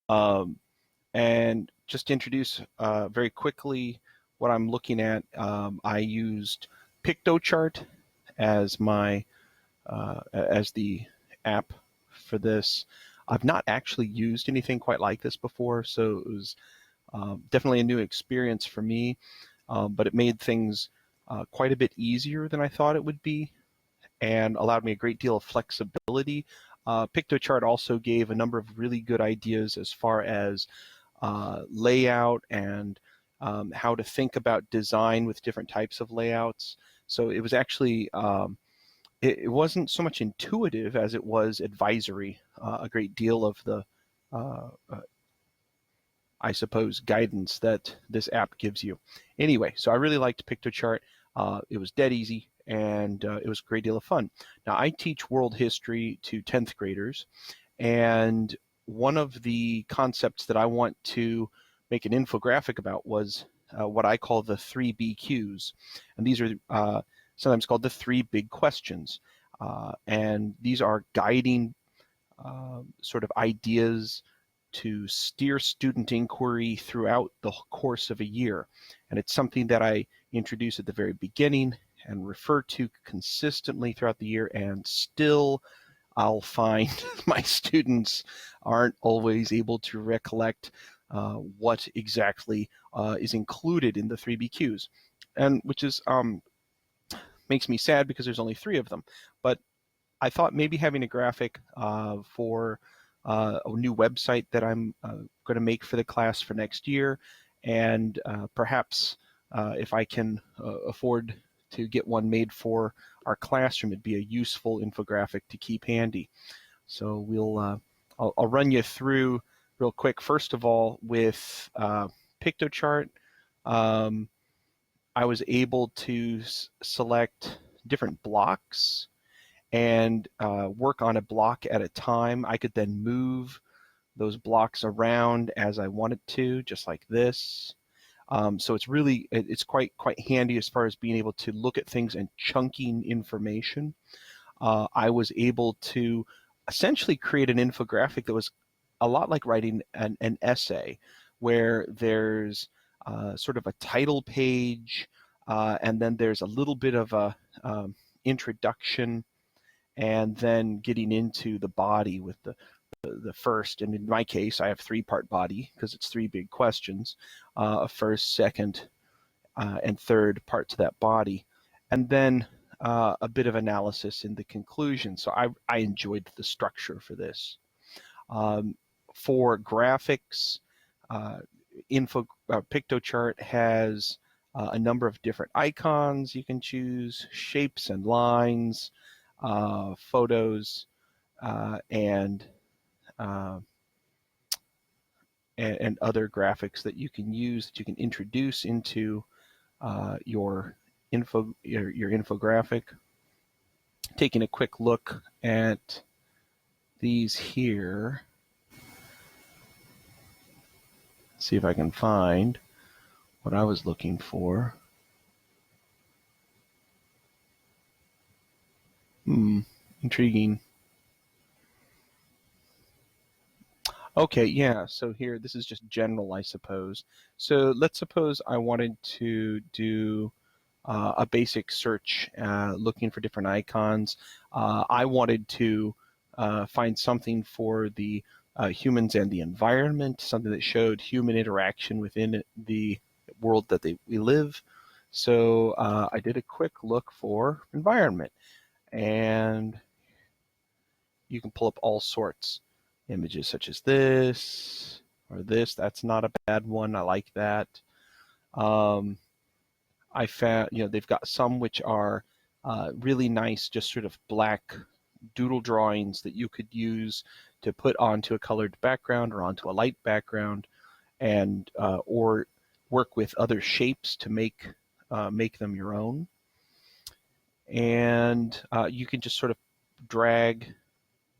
And just to introduce very quickly what I'm looking at, I used Piktochart as my as the app for this. I've not actually used anything quite like this before, so it was definitely a new experience for me, but it made things quite a bit easier than I thought it would be and allowed me a great deal of flexibility. Piktochart also gave a number of really good ideas as far as layout and how to think about design with different types of layouts. So it was actually, it wasn't so much intuitive as it was advisory. A great deal of the, I suppose, guidance that this app gives you. Anyway, so I really liked Piktochart. It was dead easy, and it was a great deal of fun. Now, I teach world history to 10th graders, and one of the concepts that I want to make an infographic about was what I call the 3 BQs. And these are sometimes called the 3 big questions. And these are guiding sort of ideas to steer student inquiry throughout the course of a year. And it's something that I introduce at the very beginning and refer to consistently throughout the year, and still I'll find my students aren't always able to recollect what exactly is included in the 3 BQs, and which is makes me sad because there's only 3 of them. But I thought maybe having a graphic for a new website that I'm going to make for the class for next year, and perhaps if I can afford to get one made for our classroom, it'd be a useful infographic to keep handy. So we'll I'll run you through real quick. First of all, with Piktochart, I was able to select different blocks and work on a block at a time. I could then move those blocks around as I wanted to, just like this. So it's really, it's quite handy as far as being able to look at things and chunking information. I was able to essentially create an infographic that was a lot like writing an essay, where there's sort of a title page, and then there's a little bit of a introduction, and then getting into the body with the first, and in my case, I have 3-part body because it's 3 big questions, a first, second, and third part to that body, and then a bit of analysis in the conclusion. So I enjoyed the structure for this. For graphics, Piktochart has a number of different icons you can choose, shapes and lines, photos, and other graphics that you can use, that you can introduce into your infographic. Taking a quick look at these here, see if I can find what I was looking for. Intriguing. Okay, yeah, so here, this is just general, I suppose. So let's suppose I wanted to do a basic search looking for different icons. I wanted to find something for the humans and the environment, something that showed human interaction within the world that we live. So I did a quick look for environment, and you can pull up all sorts. Images such as this or this. That's not a bad one. I like that. I found, they've got some which are really nice, just sort of black doodle drawings that you could use to put onto a colored background or onto a light background, and or work with other shapes to make them your own. And you can just sort of drag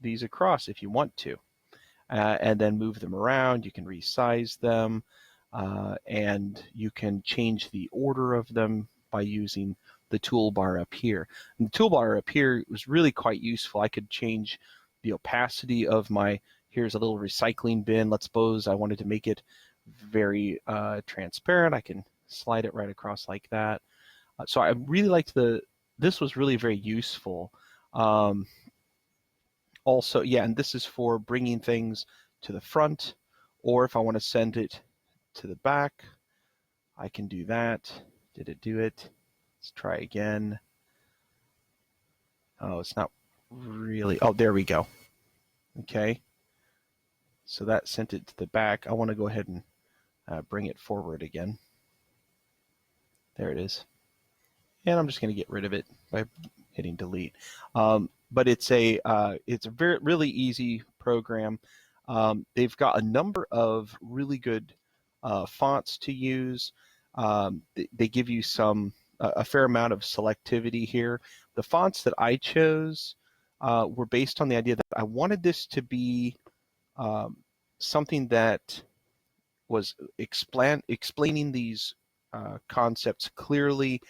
these across if you want to. And then move them around. You can resize them, and you can change the order of them by using the toolbar up here. And the toolbar up here was really quite useful. I could change the opacity of my Here's a little recycling bin. Let's suppose I wanted to make it very transparent. I can slide it right across like that. So I really liked this was really very useful. Also, yeah, and this is for bringing things to the front, or if I want to send it to the back, I can do that. Did it do it? Let's try again. Oh, it's not really. Oh, there we go. Okay. So that sent it to the back. I want to go ahead and bring it forward again. There it is. And I'm just going to get rid of it by hitting delete. But it's a really easy program. They've got a number of really good fonts to use. They give you a fair amount of selectivity here. The fonts that I chose were based on the idea that I wanted this to be something that was explaining these concepts clearly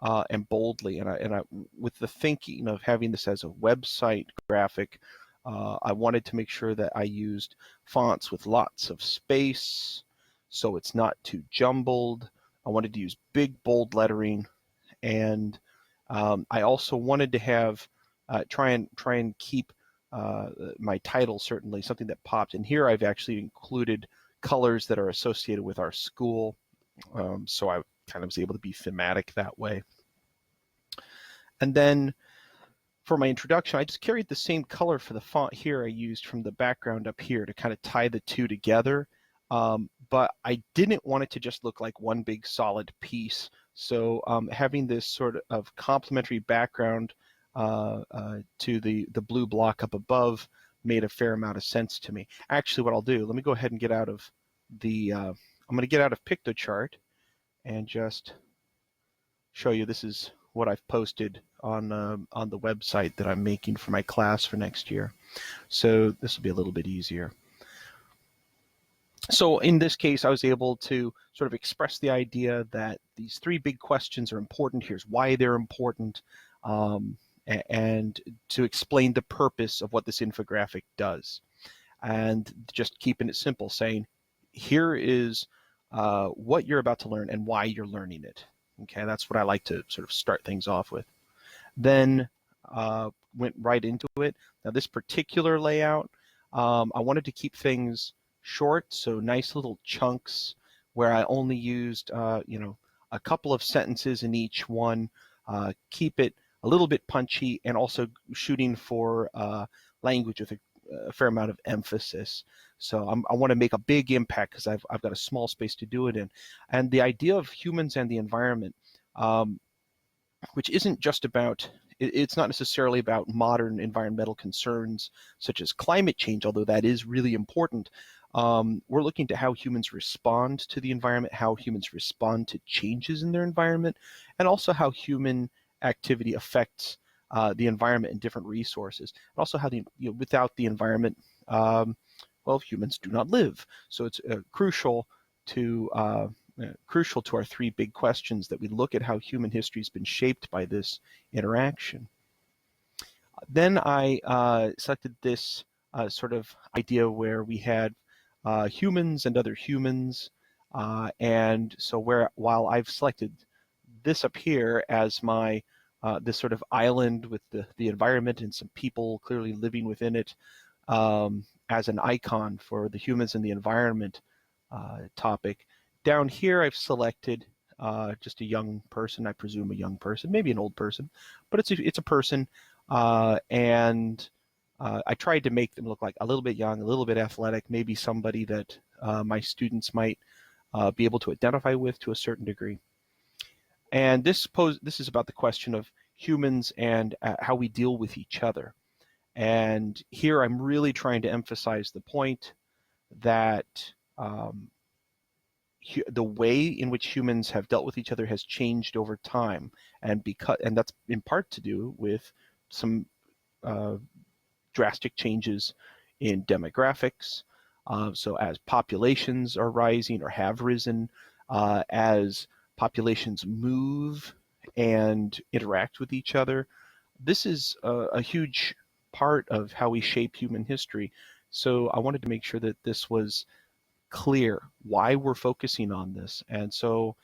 and boldly. And I, with the thinking of having this as a website graphic, I wanted to make sure that I used fonts with lots of space, so it's not too jumbled. I wanted to use big, bold lettering, and I also wanted to have try and keep my title certainly something that popped. And here I've actually included colors that are associated with our school, so I kind of was able to be thematic that way. And then for my introduction, I just carried the same color for the font here I used from the background up here to kind of tie the two together. But I didn't want it to just look like one big solid piece. So having this sort of complementary background to the blue block up above made a fair amount of sense to me. Actually, what I'll do, let me go ahead and get out of the, I'm going to get out of Piktochart and just show you this is what I've posted on the website that I'm making for my class for next year. So this will be a little bit easier. So in this case, I was able to sort of express the idea that these three big questions are important. Here's why they're important, and to explain the purpose of what this infographic does. And just keeping it simple, saying, here is what you're about to learn and why you're learning it. Okay, that's what I like to sort of start things off with. Then went right into it. Now this particular layout, I wanted to keep things short, so nice little chunks where I only used a couple of sentences in each one. Keep it a little bit punchy, and also shooting for language with a fair amount of emphasis. So I want to make a big impact because I've got a small space to do it in. And the idea of humans and the environment, which isn't just about, it's not necessarily about modern environmental concerns such as climate change, although that is really important. We're looking to how humans respond to the environment, how humans respond to changes in their environment, and also how human activity affects the environment and different resources, and also how without the environment, well, humans do not live. So it's crucial to our three big questions that we look at how human history has been shaped by this interaction. Then I selected this sort of idea where we had humans and other humans, and so while I've selected this up here as my this sort of island with the environment and some people clearly living within it as an icon for the humans and the environment topic. Down here I've selected just a young person, I presume a young person, maybe an old person, but it's a person, and I tried to make them look like a little bit young, a little bit athletic, maybe somebody that my students might be able to identify with to a certain degree. And this is about the question of humans and how we deal with each other. And here I'm really trying to emphasize the point that the way in which humans have dealt with each other has changed over time, and that's in part to do with some drastic changes in demographics. So as populations are rising or have risen, as populations move and interact with each other, this is a huge part of how we shape human history. So I wanted to make sure that this was clear why we're focusing on this, and so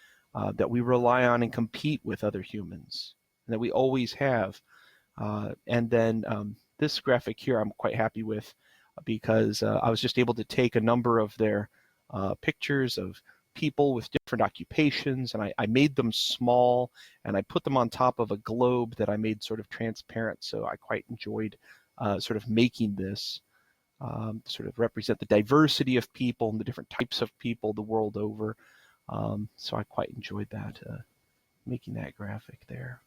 that we rely on and compete with other humans, and that we always have. And then this graphic here I'm quite happy with because I was just able to take a number of their pictures of people with different occupations, and I made them small, and I put them on top of a globe that I made sort of transparent. So I quite enjoyed sort of making this sort of represent the diversity of people and the different types of people the world over. So I quite enjoyed that, making that graphic there.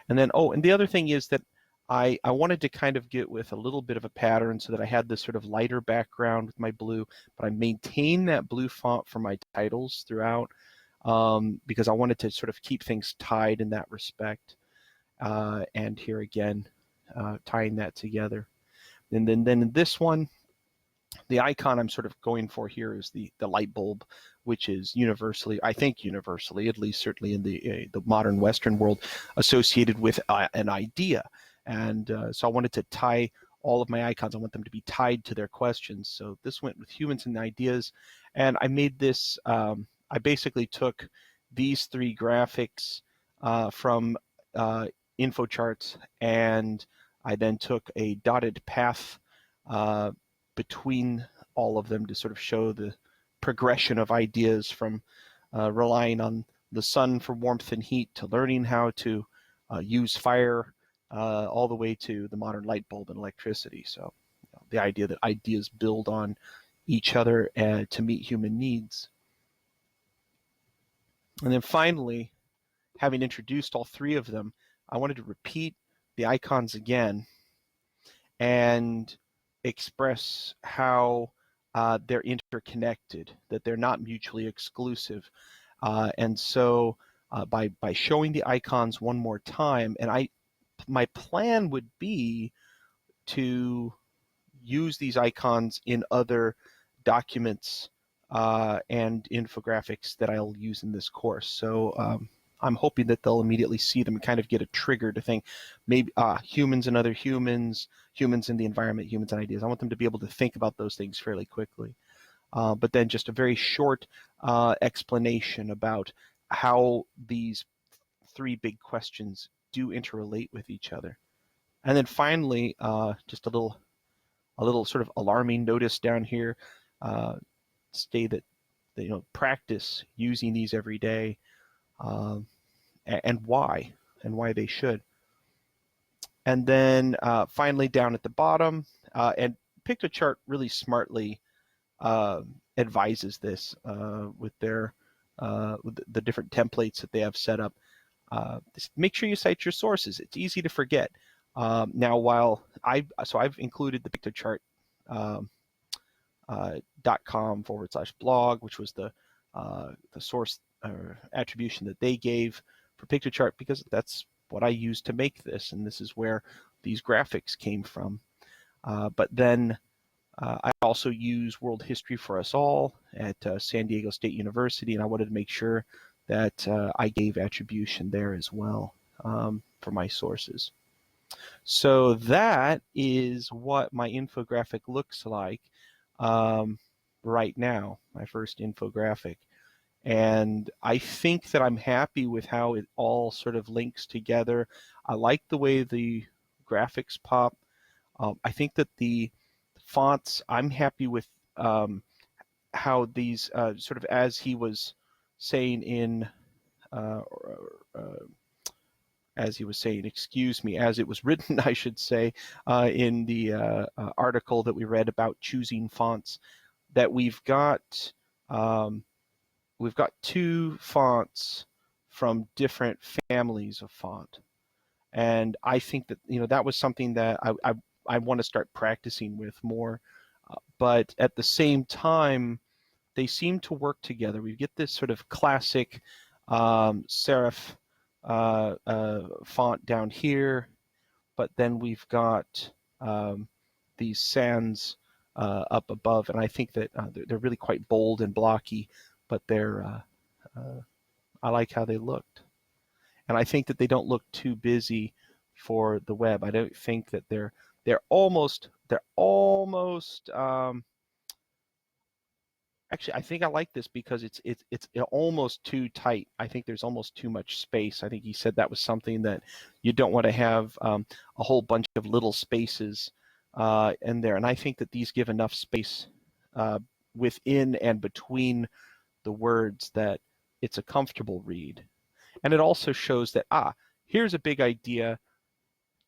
And then, and the other thing is that I wanted to kind of get with a little bit of a pattern so that I had this sort of lighter background with my blue, but I maintained that blue font for my titles throughout because I wanted to sort of keep things tied in that respect. And here again, tying that together. And then in this one, the icon I'm sort of going for here is the light bulb, which is universally, I think universally, at least certainly in the modern Western world, associated with an idea. And so I wanted to tie all of my icons. I want them to be tied to their questions. So this went with humans and ideas. And I made this, I basically took these three graphics from Infocharts, and I then took a dotted path between all of them to sort of show the progression of ideas from relying on the sun for warmth and heat to learning how to use fire all the way to the modern light bulb and electricity. So the idea that ideas build on each other to meet human needs. And then finally, having introduced all three of them, I wanted to repeat the icons again and express how they're interconnected, that they're not mutually exclusive. And so by showing the icons one more time, and my plan would be to use these icons in other documents and infographics that I'll use in this course. So I'm hoping that they'll immediately see them and kind of get a trigger to think maybe humans and other humans, humans in the environment, humans and ideas. I want them to be able to think about those things fairly quickly. But then just a very short explanation about how these three big questions do interrelate with each other. And then finally, just a little sort of alarming notice down here, say that practice using these every day, and why they should. And then finally down at the bottom, and Piktochart really smartly advises this with their with the different templates that they have set up. Just make sure you cite your sources. It's easy to forget. Now, while I've included the Piktochart .com/blog, which was the source attribution that they gave for Piktochart, because that's what I used to make this, and this is where these graphics came from. But then I also use World History for Us All at San Diego State University, and I wanted to make sure that I gave attribution there as well for my sources. So that is what my infographic looks like right now, my first infographic. And I think that I'm happy with how it all sort of links together. I like the way the graphics pop. I think that the fonts, I'm happy with how these sort of, as he was saying in as it was written, I should say, in the article that we read about choosing fonts, that we've got two fonts from different families of font. And I think that that was something that I want to start practicing with more. But at the same time, they seem to work together. We get this sort of classic serif font down here, but then we've got these sans up above, and I think that they're really quite bold and blocky, but they're I like how they looked, and I think that they don't look too busy for the web. I don't think that they're almost actually, I think I like this because it's almost too tight. I think there's almost too much space. I think he said that was something that you don't want to have a whole bunch of little spaces in there. And I think that these give enough space within and between the words that it's a comfortable read. And it also shows that, here's a big idea.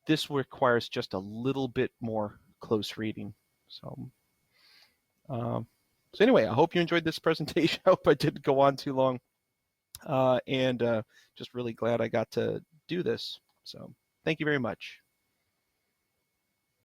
This requires just a little bit more close reading. So anyway, I hope you enjoyed this presentation. I hope I didn't go on too long. And just really glad I got to do this. So thank you very much.